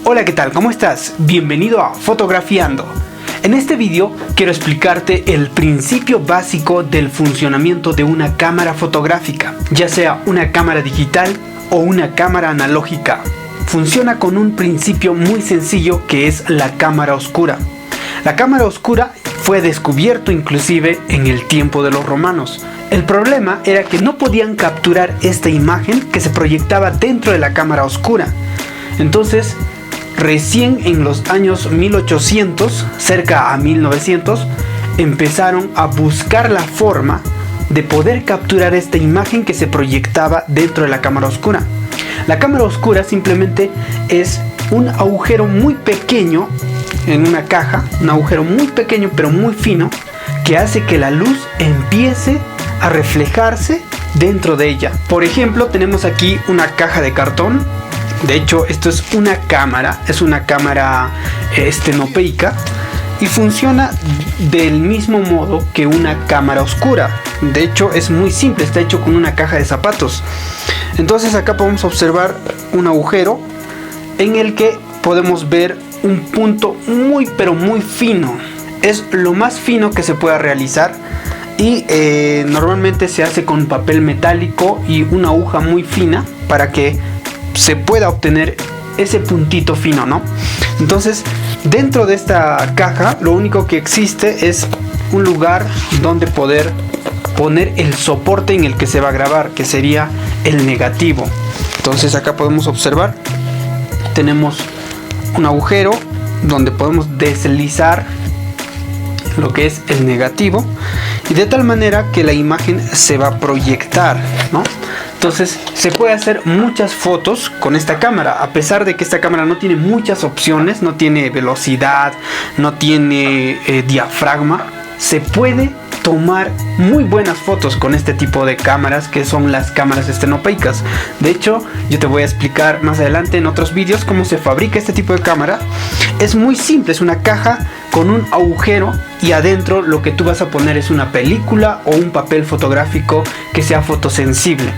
Hola, ¿qué tal? ¿Cómo estás? Bienvenido a Fotografiando. En este video quiero explicarte el principio básico del funcionamiento de una cámara fotográfica, ya sea una cámara digital o una cámara analógica. Funciona con un principio muy sencillo que es la cámara oscura. La cámara oscura fue descubierto inclusive en el tiempo de los romanos. El problema era que no podían capturar esta imagen que se proyectaba dentro de la cámara oscura. Entonces, recién en los años 1800, cerca a 1900, empezaron a buscar la forma de poder capturar esta imagen que se proyectaba dentro de la cámara oscura. La cámara oscura simplemente es un agujero muy pequeño en una caja, un agujero muy pequeño pero muy fino, que hace que la luz empiece a reflejarse dentro de ella. Por ejemplo, tenemos aquí una caja de cartón. De hecho, esto es una cámara estenopeica y funciona del mismo modo que una cámara oscura. De hecho, es muy simple, está hecho con una caja de zapatos. Entonces acá podemos observar un agujero en el que podemos ver un punto muy pero muy fino. Es lo más fino que se pueda realizar y normalmente se hace con papel metálico y una aguja muy fina para que se pueda obtener ese puntito fino, ¿no? Entonces, dentro de esta caja lo único que existe es un lugar donde poder poner el soporte en el que se va a grabar, que sería el negativo. Entonces acá podemos observar, tenemos un agujero donde podemos deslizar lo que es el negativo y de tal manera que la imagen se va a proyectar, ¿no? Entonces se puede hacer muchas fotos con esta cámara, a pesar de que esta cámara no tiene muchas opciones, no tiene velocidad, no tiene diafragma. Se puede tomar muy buenas fotos con este tipo de cámaras que son las cámaras estenopeicas. De hecho, yo te voy a explicar más adelante en otros vídeos cómo se fabrica este tipo de cámara. Es muy simple, es una caja con un agujero y adentro lo que tú vas a poner es una película o un papel fotográfico que sea fotosensible.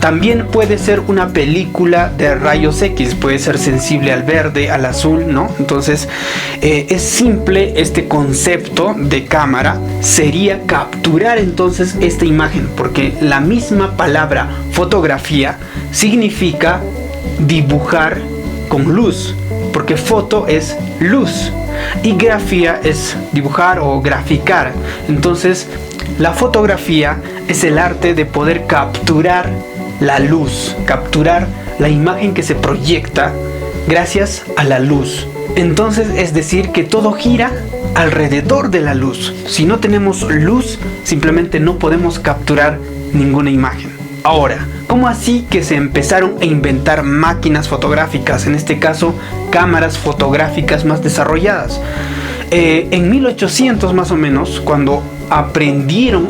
También puede ser una película de rayos X, puede ser sensible al verde, al azul, ¿no? Entonces es simple este concepto de cámara. Sería capturar entonces esta imagen, porque la misma palabra fotografía significa dibujar con luz, porque foto es luz y grafía es dibujar o graficar. Entonces la fotografía es el arte de poder capturar la luz, capturar la imagen que se proyecta gracias a la luz. Entonces es decir que todo gira alrededor de la luz. Si no tenemos luz, simplemente no podemos capturar ninguna imagen. Ahora, ¿cómo así que se empezaron a inventar máquinas fotográficas? En este caso, cámaras fotográficas más desarrolladas. En 1800 más o menos, cuando aprendieron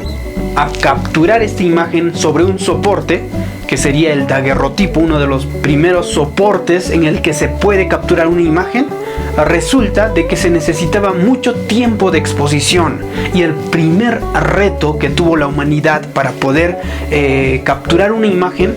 a capturar esta imagen sobre un soporte, que sería el daguerrotipo, uno de los primeros soportes en el que se puede capturar una imagen, resulta de que se necesitaba mucho tiempo de exposición y el primer reto que tuvo la humanidad para poder capturar una imagen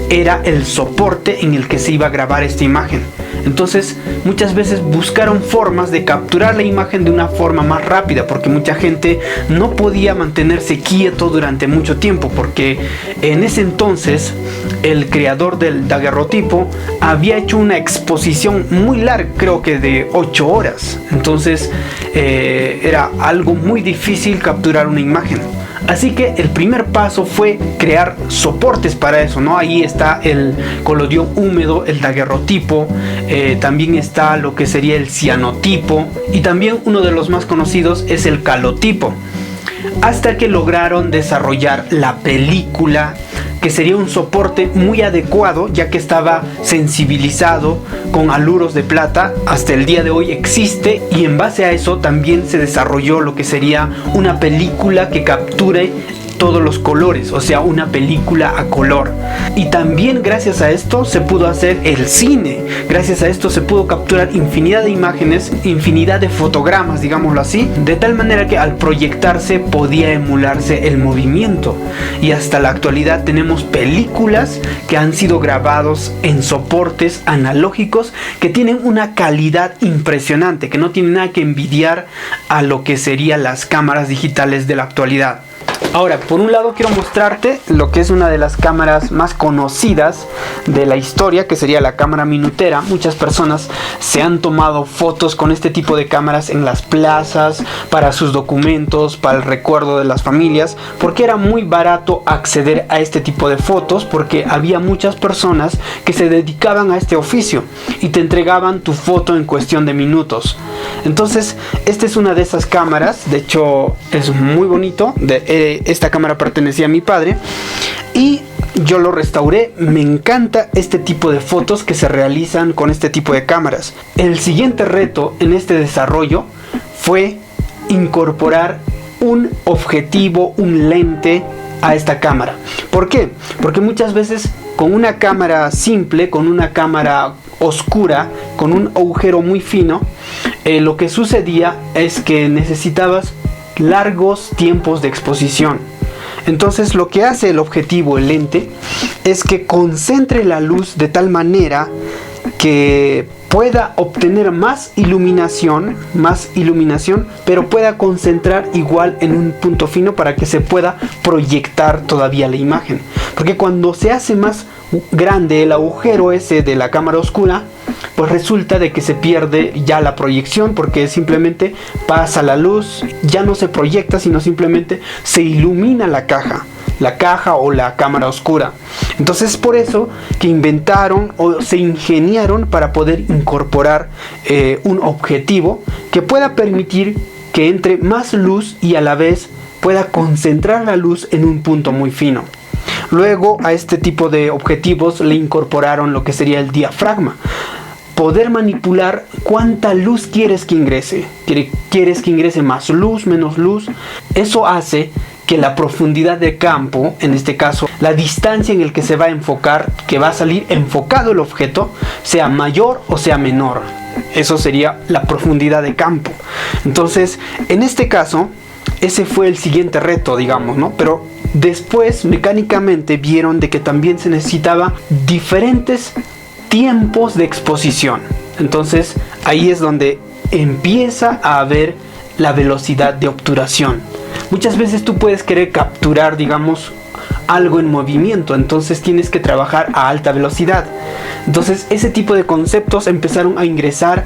era el soporte en el que se iba a grabar esta imagen. Entonces muchas veces buscaron formas de capturar la imagen de una forma más rápida, porque mucha gente no podía mantenerse quieto durante mucho tiempo, porque en ese entonces el creador del daguerrotipo había hecho una exposición muy larga, creo que de 8 horas. Entonces era algo muy difícil capturar una imagen. Así que el primer paso fue crear soportes para eso, ¿no? Ahí está el colodión húmedo, el daguerrotipo, también está lo que sería el cianotipo y también uno de los más conocidos es el calotipo. Hasta que lograron desarrollar la película, que sería un soporte muy adecuado ya que estaba sensibilizado con haluros de plata. Hasta el día de hoy existe y en base a eso también se desarrolló lo que sería una película que capture todos los colores, o sea, una película a color. Y también gracias a esto se pudo hacer el cine. Gracias a esto se pudo capturar infinidad de imágenes, infinidad de fotogramas, digámoslo así, de tal manera que al proyectarse podía emularse el movimiento. Y hasta la actualidad tenemos películas que han sido grabados en soportes analógicos que tienen una calidad impresionante, que no tienen nada que envidiar a lo que serían las cámaras digitales de la actualidad. Ahora, por un lado quiero mostrarte lo que es una de las cámaras más conocidas de la historia, que sería la cámara minutera. Muchas personas se han tomado fotos con este tipo de cámaras en las plazas, para sus documentos, para el recuerdo de las familias, porque era muy barato acceder a este tipo de fotos, porque había muchas personas que se dedicaban a este oficio y te entregaban tu foto en cuestión de minutos. Entonces, esta es una de esas cámaras. De hecho, es muy bonito. Esta cámara pertenecía a mi padre y yo lo restauré. Me encanta este tipo de fotos que se realizan con este tipo de cámaras. El siguiente reto en este desarrollo fue incorporar un objetivo, un lente a esta cámara. ¿Por qué? Porque muchas veces con una cámara simple, con una cámara oscura, con un agujero muy fino, lo que sucedía es que necesitabas largos tiempos de exposición. Entonces lo que hace el objetivo, el lente, es que concentre la luz de tal manera que pueda obtener más iluminación, pero pueda concentrar igual en un punto fino para que se pueda proyectar todavía la imagen. Porque cuando se hace más grande el agujero ese de la cámara oscura, pues resulta de que se pierde ya la proyección, porque simplemente pasa la luz, ya no se proyecta, sino simplemente se ilumina la caja o la cámara oscura. Entonces por eso que inventaron o se ingeniaron para poder incorporar un objetivo que pueda permitir que entre más luz y a la vez pueda concentrar la luz en un punto muy fino. Luego a este tipo de objetivos le incorporaron lo que sería el diafragma. Poder manipular cuánta luz quieres que ingrese. ¿Quieres que ingrese más luz, menos luz? Eso hace que la profundidad de campo, en este caso la distancia en el que se va a enfocar, que va a salir enfocado el objeto, sea mayor o sea menor. Eso sería la profundidad de campo. Entonces, en este caso, ese fue el siguiente reto, digamos, ¿no? Pero después, mecánicamente, vieron de que también se necesitaba diferentes tiempos de exposición. Entonces ahí es donde empieza a haber la velocidad de obturación. Muchas veces tú puedes querer capturar, digamos, algo en movimiento, entonces tienes que trabajar a alta velocidad. Entonces ese tipo de conceptos empezaron a ingresar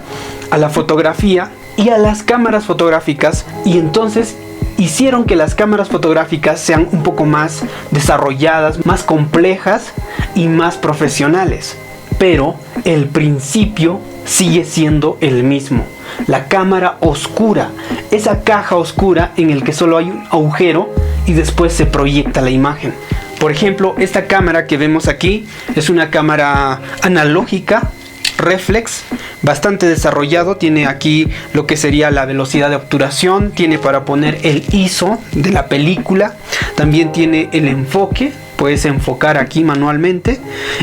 a la fotografía y a las cámaras fotográficas, y entonces hicieron que las cámaras fotográficas sean un poco más desarrolladas, más complejas y más profesionales. Pero el principio sigue siendo el mismo. La cámara oscura, esa caja oscura en el que solo hay un agujero y después se proyecta la imagen. Por ejemplo, esta cámara que vemos aquí es una cámara analógica reflex, bastante desarrollado. Tiene aquí lo que sería la velocidad de obturación, tiene para poner el ISO de la película, también tiene el enfoque. Puedes enfocar aquí manualmente,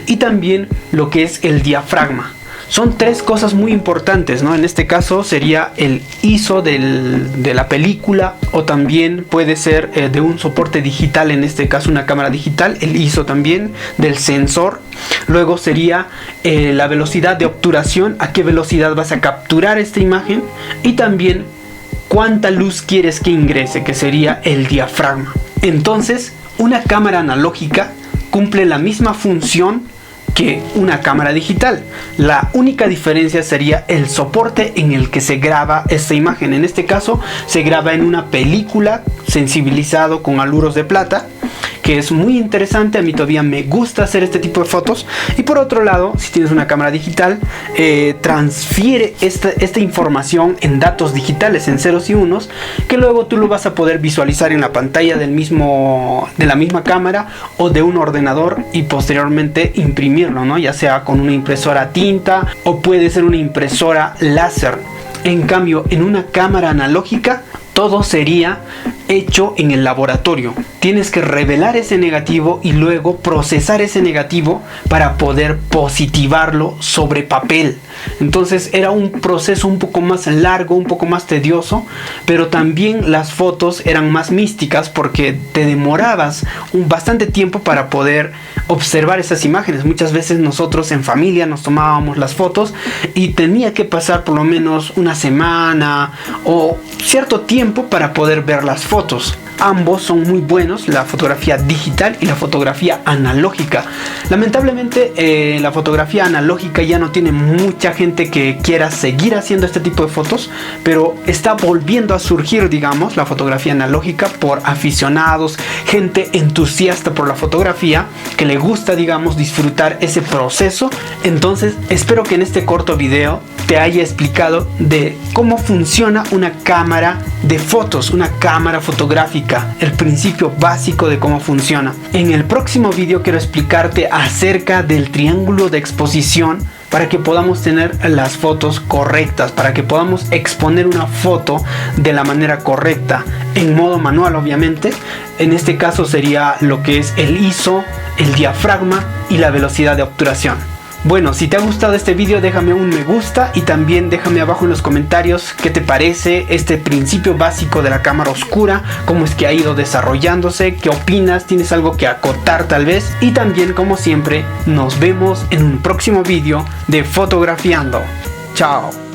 y también lo que es el diafragma. Son tres cosas muy importantes, ¿no? En este caso sería el ISO de la película, o también puede ser de un soporte digital, en este caso una cámara digital, el ISO también del sensor. Luego sería la velocidad de obturación, a qué velocidad vas a capturar esta imagen, y también cuánta luz quieres que ingrese, que sería el diafragma. Entonces, una cámara analógica cumple la misma función que una cámara digital. La única diferencia sería el soporte en el que se graba esta imagen. En este caso se graba en una película sensibilizado con haluros de plata, que es muy interesante. A mí todavía me gusta hacer este tipo de fotos. Y por otro lado, si tienes una cámara digital, transfiere esta información en datos digitales, en ceros y unos, que luego tú lo vas a poder visualizar en la pantalla de la misma cámara o de un ordenador, y posteriormente imprimirlo, ¿no? Ya sea con una impresora a tinta o puede ser una impresora láser. En cambio, en una cámara analógica todo sería hecho en el laboratorio. Tienes que revelar ese negativo y luego procesar ese negativo para poder positivarlo sobre papel. Entonces era un proceso un poco más largo, un poco más tedioso, pero también las fotos eran más místicas porque te demorabas bastante tiempo para poder observar esas imágenes. Muchas veces nosotros en familia nos tomábamos las fotos y tenía que pasar por lo menos una semana o cierto tiempo para poder ver las fotos. Ambos son muy buenos, la fotografía digital y la fotografía analógica. Lamentablemente la fotografía analógica ya no tiene mucha gente que quiera seguir haciendo este tipo de fotos, pero está volviendo a surgir, digamos, la fotografía analógica por aficionados, gente entusiasta por la fotografía que le gusta, digamos, disfrutar ese proceso. Entonces espero que en este corto video te haya explicado de cómo funciona una cámara de fotos, una cámara fotográfica, el principio básico de cómo funciona. En el próximo video quiero explicarte acerca del triángulo de exposición para que podamos tener las fotos correctas, para que podamos exponer una foto de la manera correcta, en modo manual obviamente. En este caso sería lo que es el ISO, el diafragma y la velocidad de obturación. Bueno, si te ha gustado este video déjame un me gusta y también déjame abajo en los comentarios qué te parece este principio básico de la cámara oscura, cómo es que ha ido desarrollándose, qué opinas, tienes algo que acotar tal vez. Y también, como siempre, nos vemos en un próximo video de Fotografiando. Chao.